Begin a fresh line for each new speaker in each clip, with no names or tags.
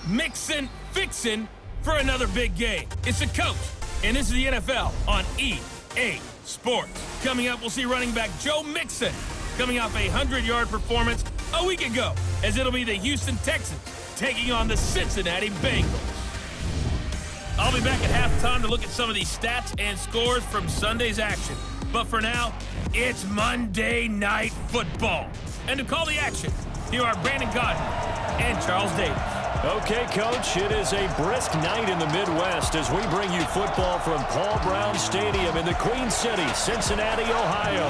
mixin', fixin' for another big game. It's the coach, and this is the NFL on EA Sports. Coming up, we'll see running back Joe Mixon coming off a 100-yard performance a week ago, as it'll be the Houston Texans taking on the Cincinnati Bengals. I'll be back at halftime to look at some of these stats and scores from Sunday's action. But for now, it's Monday Night Football. And to call the action, here are Brandon Gaudin and Charles Davis.
Okay, Coach, it is a brisk night in the Midwest as we bring you football from Paul Brown Stadium in the Queen City, Cincinnati, Ohio.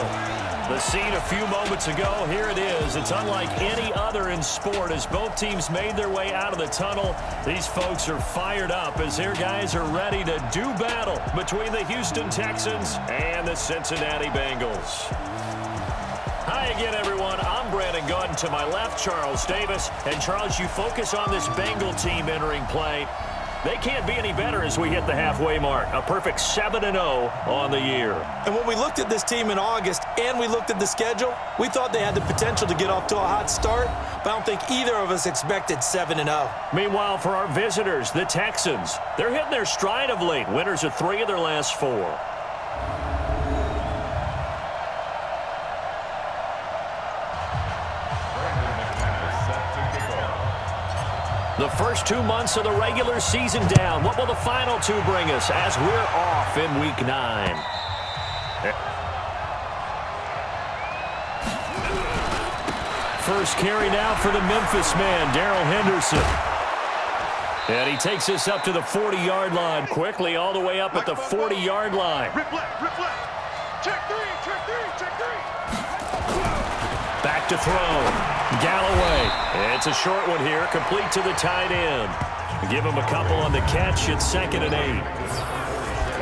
The scene a few moments ago, here it is. It's unlike any other in sport as both teams made their way out of the tunnel. These folks are fired up as their guys are ready to do battle between the Houston Texans and the Cincinnati Bengals. Hi again, everyone. I'm Brandon Gaudin. To my left, Charles Davis. And Charles, you focus on this Bengal team entering play. They can't be any better as we hit the halfway mark. A perfect 7-0 on the year.
And when we looked at this team in August and we looked at the schedule, we thought they had the potential to get off to a hot start, but I don't think either of us expected 7-0.
Meanwhile, for our visitors, the Texans, they're hitting their stride of late. Winners of 3 of their last 4. The first 2 months of the regular season down. What will the final 2 bring us as we're off in Week 9? First carry now for the Memphis man, Darrell Henderson. And he takes us up to the 40-yard line quickly, all the way up at the 40-yard line.
Rip left. Check 3, check 3, check 3.
Back to throw. Galloway. It's a short one here, complete to the tight end. Give him a couple on the catch. It's 2nd and 8.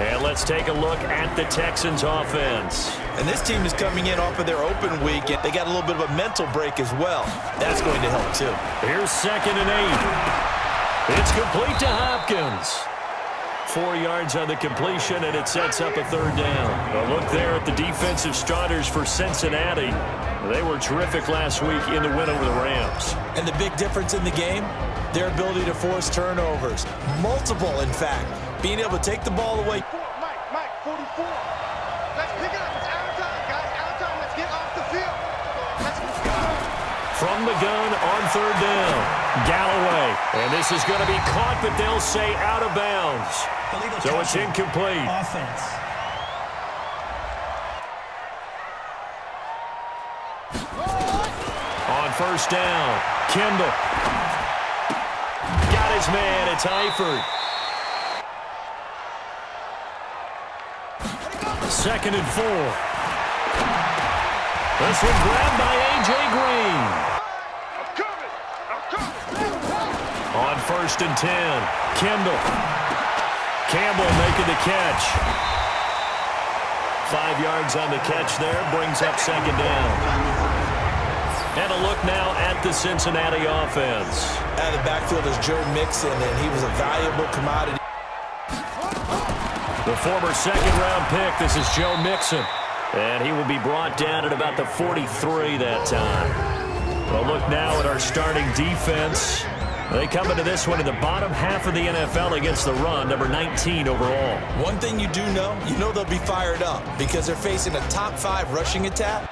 And let's take a look at the Texans offense.
And this team is coming in off of their open week, and they got a little bit of a mental break as well. That's going to help, too.
Here's 2nd and 8. It's complete to Hopkins. 4 yards on the completion, and it sets up a 3rd down. A look there at the defensive starters for Cincinnati. They were terrific last week in the win over the Rams.
And the big difference in the game, their ability to force turnovers. Multiple, in fact. Being able to take the ball away.
Mike, 44. Let's pick it up. It's out of time, guys. Out of time. Let's get off the field. Let's go.
From the gun on 3rd down. Galloway. And this is going to be caught, but they'll say out of bounds. So it's incomplete.
Offense.
On 1st down, Kendall. Got his man. It's Eifert. 2nd and 4. This one grabbed by A.J. Green.
I'm coming.
On 1st and 10, Kendall. Campbell making the catch. 5 yards on the catch there, brings up 2nd down. And a look now at the Cincinnati offense.
Out of the backfield is Joe Mixon, and he was a valuable commodity.
The former 2nd-round pick, this is Joe Mixon. And he will be brought down at about the 43 that time. A look now at our starting defense. They come into this one in the bottom half of the NFL against the run, number 19 overall.
One thing you know they'll be fired up because they're facing a top 5 rushing attack.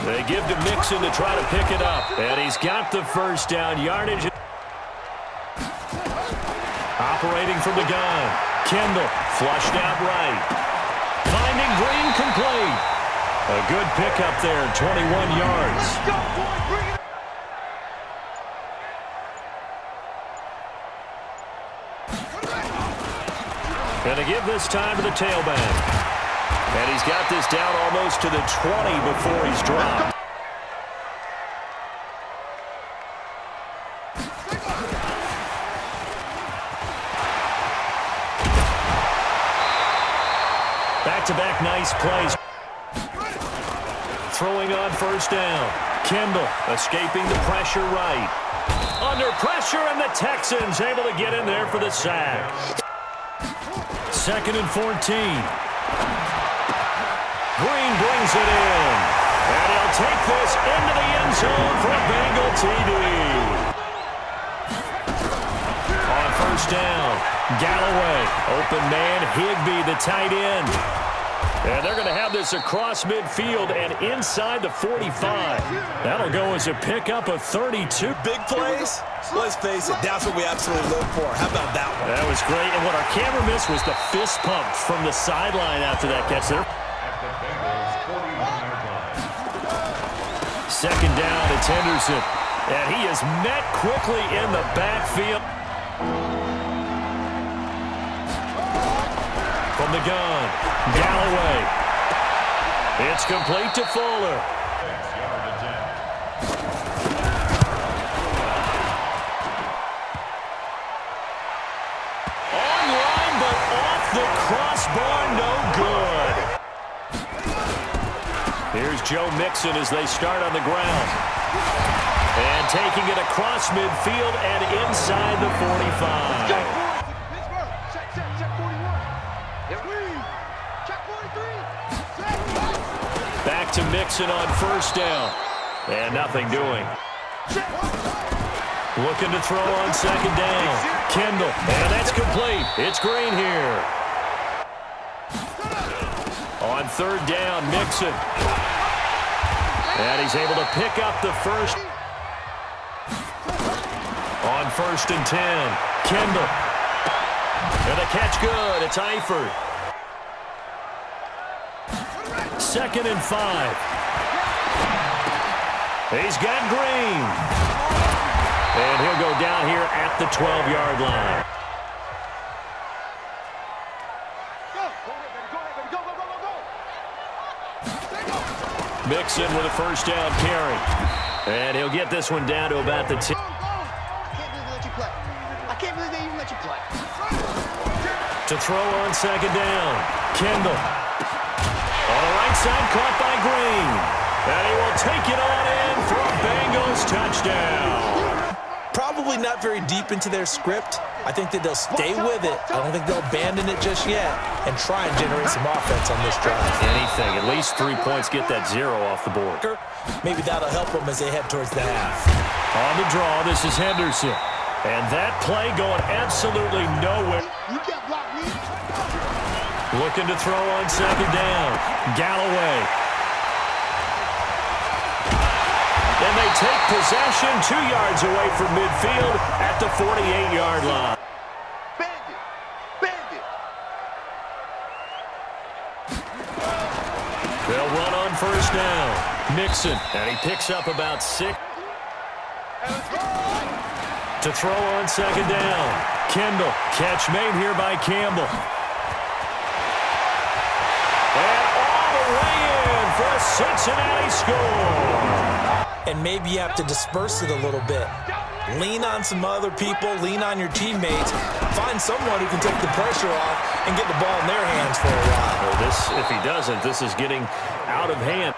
They give to Mixon to try to pick it up. And he's got the 1st down yardage. Operating from the gun. Kendall flushed out right. Finding Green complete. A good pickup there, 21 yards.
Go, boy, bring it.
And they give this time to the tailback. And he's got this down almost to the 20 before he's dropped. Back-to-back nice plays. Throwing on 1st down. Kendall escaping the pressure right. Under pressure, and the Texans able to get in there for the sack. 2nd and 14. Green brings it in. And he'll take this into the end zone for a Bengal TD. down. Galloway, open man, Higbee, the tight end. And they're going to have this across midfield and inside the 45. That'll go as a pickup of 32.
Big plays? Let's face it, that's what we absolutely live for. How about that one?
That was great. And what our camera missed was the fist pump from the sideline after that catch there. Second down, it's Henderson. And he is met quickly in the backfield. From the gun, Galloway. It's complete to Fuller. Online, but off the crossbar, no good. Here's Joe Mixon as they start on the ground. And taking it across midfield and inside the 45. Back to Mixon on first down. And nothing doing. Looking to throw on second down. Kendall. And that's complete. It's Green here. On third down, Mixon. And he's able to pick up the first. On 1st and 10, Kendall. And the catch good. It's Eifert. 2nd and 5. He's got Green. And he'll go down here at the 12-yard line. Mixon with a first down carry. And he'll get this one down to about the 10. To throw on second down. Kendall. On the right side, caught by Green. And he will take it on in for a Bengals touchdown.
Probably not very deep into their script. I think that they'll stay with it. I don't think they'll abandon it just yet and try and generate some offense on this drive.
Anything. At least 3 points. Get that 0 off the board.
Maybe that'll help them as they head towards the half.
On the draw, this is Henderson. And that play going absolutely nowhere. Looking to throw on second down. Galloway. And they take possession 2 yards away from midfield at the 48-yard line. They'll run on first down. Mixon. And he picks up about 6. To throw on second down. Kendall. Catch made here by Campbell. And all the way in for a Cincinnati score.
And maybe you have to disperse it a little bit. Lean on some other people. Lean on your teammates. Find someone who can take the pressure off and get the ball in their hands for a while.
Well, if he doesn't, this is getting out of hand.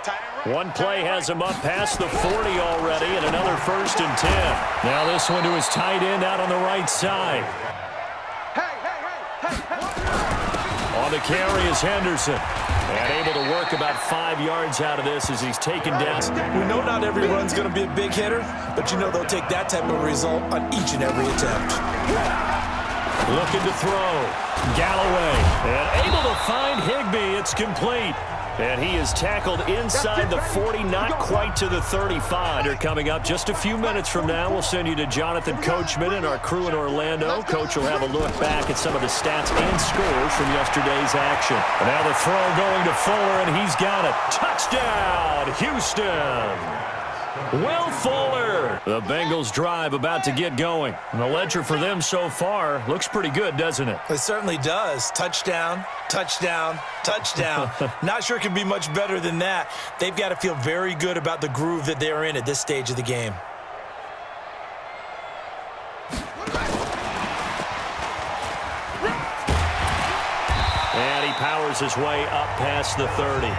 One play has him up past the 40 already, and another 1st and 10. Now this one to his tight end out on the right side. On the carry is Henderson. And able to work about 5 yards out of this as he's taken down.
We know not every run's going to be a big hitter, but you know they'll take that type of result on each and every attempt.
Looking to throw. Galloway. And able to find Higbee. It's complete. And he is tackled inside the 40, not quite to the 35. They're coming up just a few minutes from now. We'll send you to Jonathan Coachman and our crew in Orlando. Coach will have a look back at some of the stats and scores from yesterday's action. And now the throw going to Fuller, and he's got it. Touchdown, Houston! Will Fuller. The Bengals drive about to get going. And the ledger for them so far looks pretty good, doesn't it?
It certainly does. Touchdown, touchdown, touchdown. Not sure it can be much better than that. They've got to feel very good about the groove that they're in at this stage of the game.
And he powers his way up past the 30.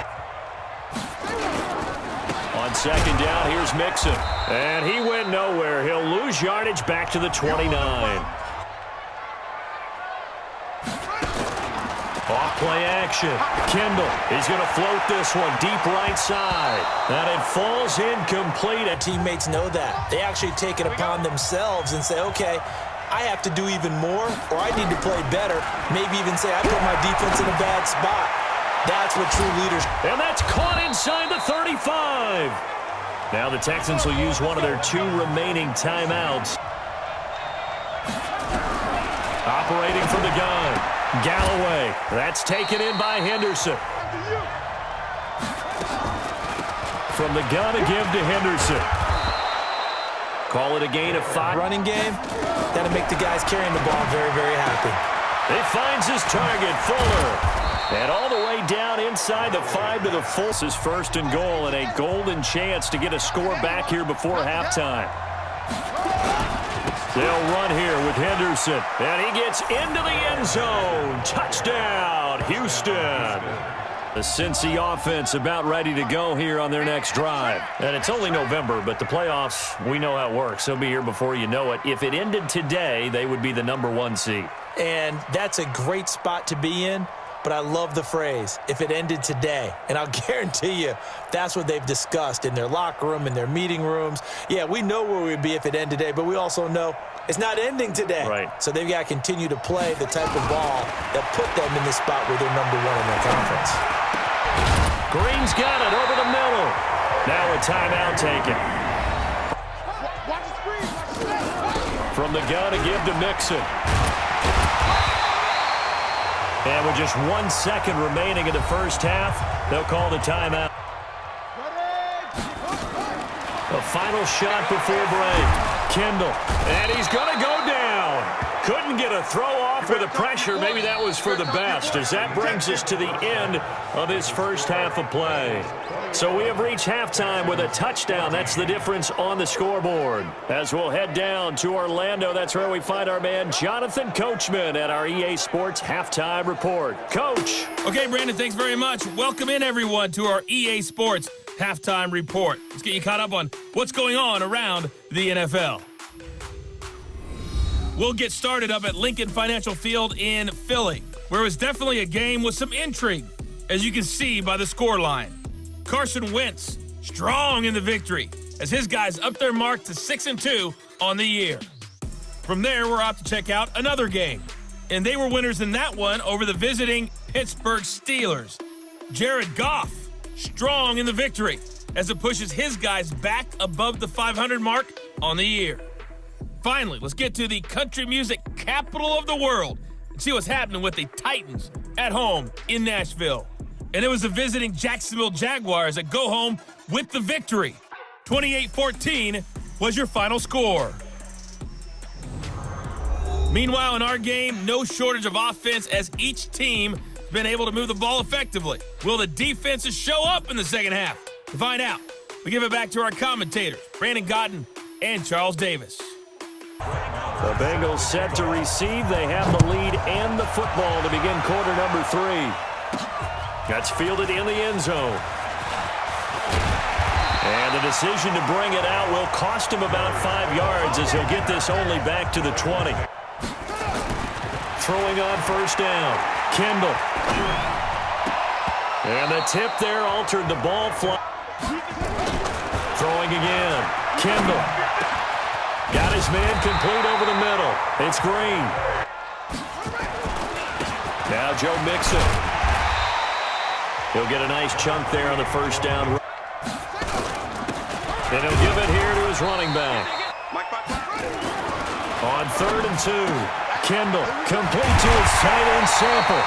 On second down, here's Mixon. And he went nowhere. He'll lose yardage back to the 29. Off play action. Kendall. He's going to float this one deep right side. And it falls incomplete.
Teammates know that. They actually take it upon themselves and say, okay, I have to do even more, or I need to play better, maybe even say I put my defense in a bad spot. That's what true leaders.
And that's caught inside the 35. Now the Texans will use one of their 2 remaining timeouts. Operating from the gun, Galloway. That's taken in by Henderson. From the gun, a give to Henderson. Call it a gain of 5.
Running game, that'll make the guys carrying the ball very, very happy.
He finds his target, Fuller. And all the way down inside the 5 to the full. This is 1st and goal, and a golden chance to get a score back here before halftime. They'll run here with Henderson, and he gets into the end zone. Touchdown, Houston. The Cincy offense about ready to go here on their next drive. And it's only November, but the playoffs, we know how it works. They'll be here before you know it. If it ended today, they would be the #1 seed.
And that's a great spot to be in. But I love the phrase, if it ended today. And I'll guarantee you, that's what they've discussed in their locker room, in their meeting rooms. Yeah, we know where we'd be if it ended today, but we also know it's not ending today.
Right.
So they've got to continue to play the type of ball that put them in the spot where they're #1 in their conference.
Green's got it over the middle. Now a timeout taken. From the gun, a give to Mixon. And with just 1 second remaining in the first half, they'll call the timeout. A final shot before break. Kendall. And he's going to go down. Couldn't get a throw off with the pressure. Maybe that was for the best, as that brings us to the end of this first half of play. So we have reached halftime with a touchdown. That's the difference on the scoreboard. As we'll head down to Orlando, that's where we find our man Jonathan Coachman at our EA Sports Halftime Report. Coach.
Okay, Brandon, thanks very much. Welcome in, everyone, to our EA Sports Halftime Report. Let's get you caught up on what's going on around the NFL. We'll get started up at Lincoln Financial Field in Philly, where it was definitely a game with some intrigue, as you can see by the scoreline. Carson Wentz strong in the victory as his guys up their mark to 6-2 on the year. From there, we're off to check out another game, and they were winners in that one over the visiting Pittsburgh Steelers. Jared Goff strong in the victory as it pushes his guys back above the 500 mark on the year. Finally, let's get to the country music capital of the world and see what's happening with the Titans at home in Nashville. And it was the visiting Jacksonville Jaguars that go home with the victory. 28-14 was your final score. Meanwhile, in our game, no shortage of offense as each team has been able to move the ball effectively. Will the defenses show up in the second half? To find out, we give it back to our commentators, Brandon Godden and Charles Davis.
The Bengals set to receive. They have the lead and the football to begin quarter number 3. That's fielded in the end zone. And the decision to bring it out will cost him about 5 yards as he'll get this only back to the 20. Throwing on first down, Kendall. And the tip there altered the ball fly. Throwing again, Kendall. Got his man complete over the middle. It's Green. Now Joe Mixon. He'll get a nice chunk there on the first down. And he'll give it here to his running back. On 3rd and 2, Kendall complete to his tight end Sample.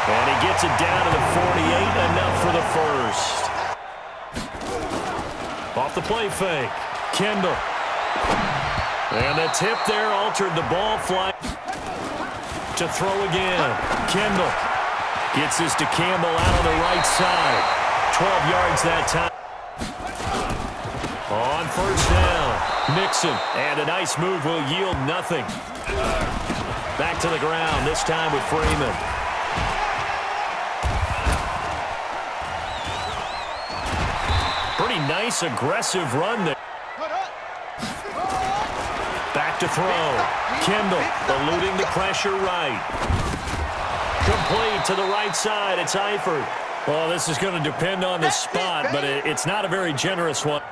And he gets it down to the 48, enough for the first. Off the play fake, Kendall. And the tip there altered the ball flight. To throw again, Kendall. Gets this to Campbell out on the right side. 12 yards that time. On first down, Mixon. And a nice move will yield nothing. Back to the ground, this time with Freeman. Pretty nice, aggressive run there. Back to throw. Kendall eluding the pressure right. Complete to the right side. It's Eifert. Well, this is going to depend on the spot, but it's not a very generous one.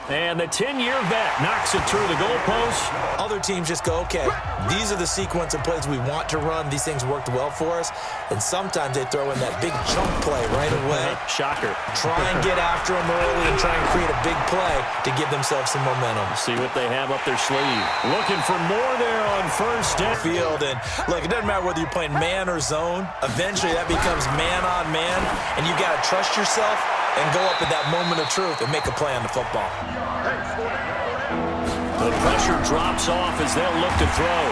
And the 10-year vet knocks it through the goalpost.
Other teams just go, okay, these are the sequence of plays we want to run. These things worked well for us. And sometimes they throw in that big chunk play right away.
Shocker.
Try and get after them early and try and create a big play to give themselves some momentum.
See what they have up their sleeve. Looking for more there on first down.
Field, and look, it doesn't matter whether you're playing man or zone. Eventually that becomes man on man, and you got to trust yourself and go up at that moment of truth and make a play on the football.
The pressure drops off as they'll look to throw.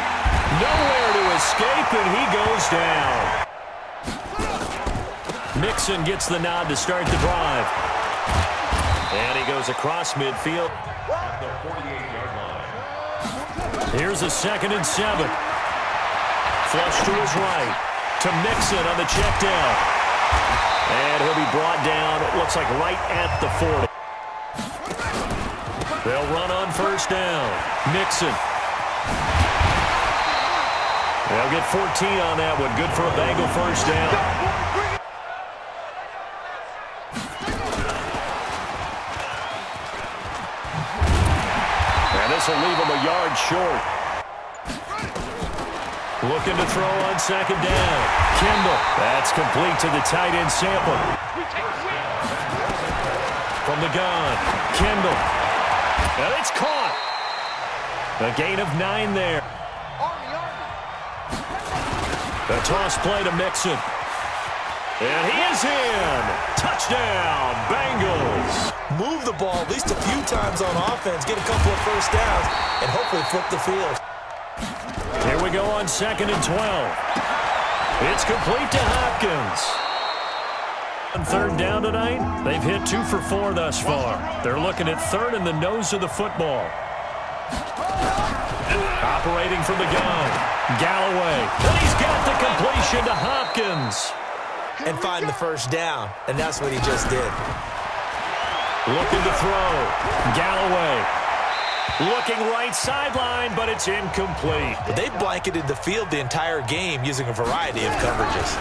Nowhere to escape, and he goes down. Mixon gets the nod to start the drive. And he goes across midfield. Here's a 2nd and 7. Flush to his right. To Mixon on the check down. And he'll be brought down, it looks like right at the 40. They'll run on first down. Mixon. They'll get 14 on that one. Good for a Bengal first down. And this will leave him a yard short. Looking to throw on 2nd down. Kendall. That's complete to the tight end Sample. From the gun. Kendall. And it's caught. A gain of 9 there. A toss play to Mixon. And he is in. Touchdown, Bengals.
Move the ball at least a few times on offense, get a couple of first downs, and hopefully flip the field.
Here we go on 2nd and 12. It's complete to Hopkins. On 3rd down tonight, they've hit 2 for 4 thus far. They're looking at 3rd in the nose of the football. Operating from the gun, Galloway. And he's got the completion to Hopkins.
And find the first down, and that's what he just did.
Looking to throw, Galloway. Looking right sideline, but it's incomplete.
But they blanketed the field the entire game using a variety of coverages.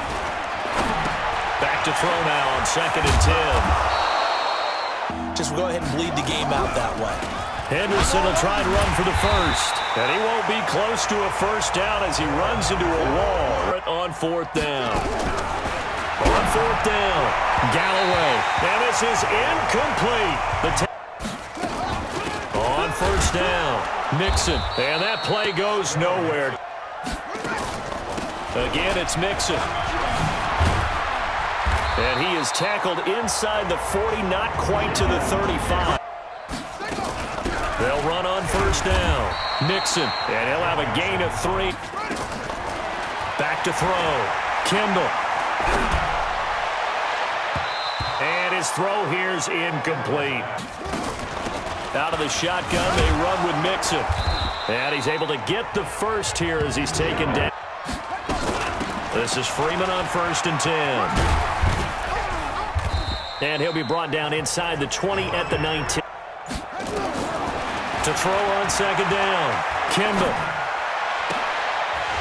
Back to throw now on 2nd and 10.
Just go ahead and bleed the game out that way.
Henderson will try and run for the first. And he won't be close to a first down as he runs into a wall on 4th down. On 4th down, Galloway. And this is incomplete. On first down, Mixon. And that play goes nowhere. Again, it's Mixon. And he is tackled inside the 40, not quite to the 35. They'll run on first down. Mixon. And he'll have a gain of 3. Back to throw. Kendall. And his throw here's incomplete. Out of the shotgun, they run with Mixon. And he's able to get the first here as he's taken down. This is Freeman on 1st and 10. And he'll be brought down inside the 20 at the 19. To throw on 2nd down, Kendall.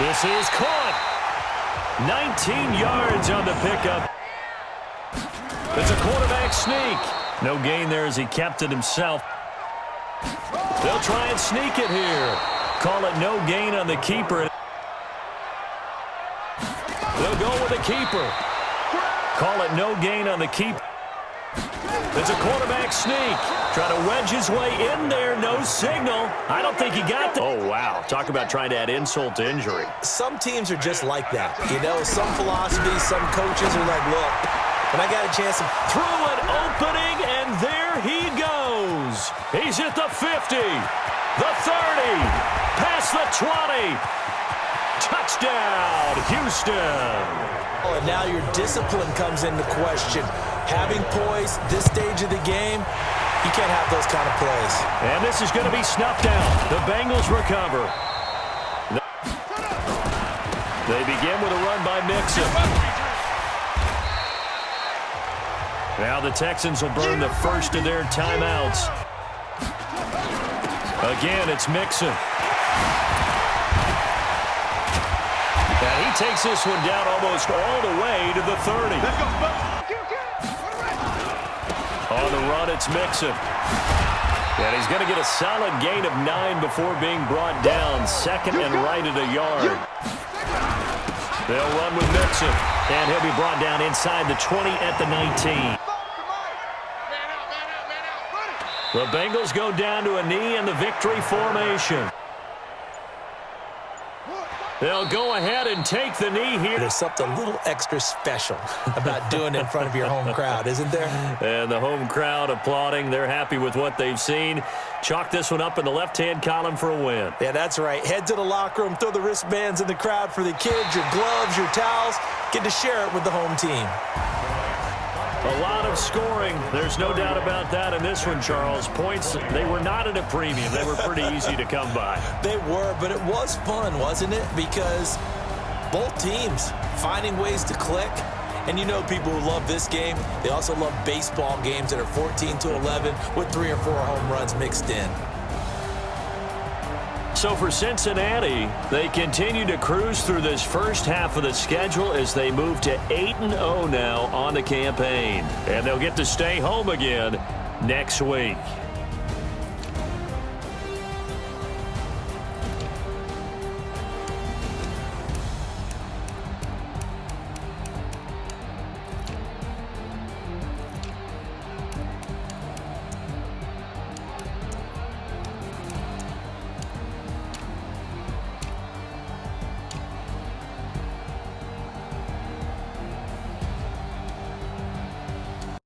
This is caught. 19 yards on the pickup. It's a quarterback sneak. No gain there as he kept it himself. They'll try and sneak it here. Call it no gain on the keeper. They'll go with the keeper. Call it no gain on the keeper. It's a quarterback sneak. Trying to wedge his way in there. No signal. I don't think he got that. Oh, wow. Talk about trying to add insult to injury.
Some teams are just like that. You know, some philosophies, some coaches are like, look, when I got a chance to
through an opening, and there he goes. He's at the 50, the 30, past the 20. Touchdown, Houston.
Oh, and now your discipline comes into question. Having poise this stage of the game, you can't have those kind of plays.
And this is going to be snuffed out. The Bengals recover. They begin with a run by Mixon. Now the Texans will burn the first of their timeouts. Again, it's Mixon. And he takes this one down almost all the way to the 30.
Let's go,
On the run, it's Mixon. And he's going to get a solid gain of 9 before being brought down. Second and right at a yard. They'll run with Mixon. And he'll be brought down inside the 20 at the 19. The Bengals go down to a knee in the victory formation. They'll go ahead and take the knee here.
There's something a little extra special about doing it in front of your home crowd, isn't there?
And the home crowd applauding. They're happy with what they've seen. Chalk this one up in the left-hand column for a win.
Yeah, that's right. Head to the locker room, throw the wristbands in the crowd for the kids, your gloves, your towels. Get to share it with the home team.
A lot of scoring. There's no doubt about that in this one, Charles. Points, they were not at a premium. They were pretty easy to come by.
They were, but it was fun, wasn't it? Because both teams finding ways to click. And you know people who love this game, they also love baseball games that are 14-11 with 3 or 4 home runs mixed in.
So for Cincinnati, they continue to cruise through this first half of the schedule as they move to 8-0 now on the campaign. And they'll get to stay home again next week.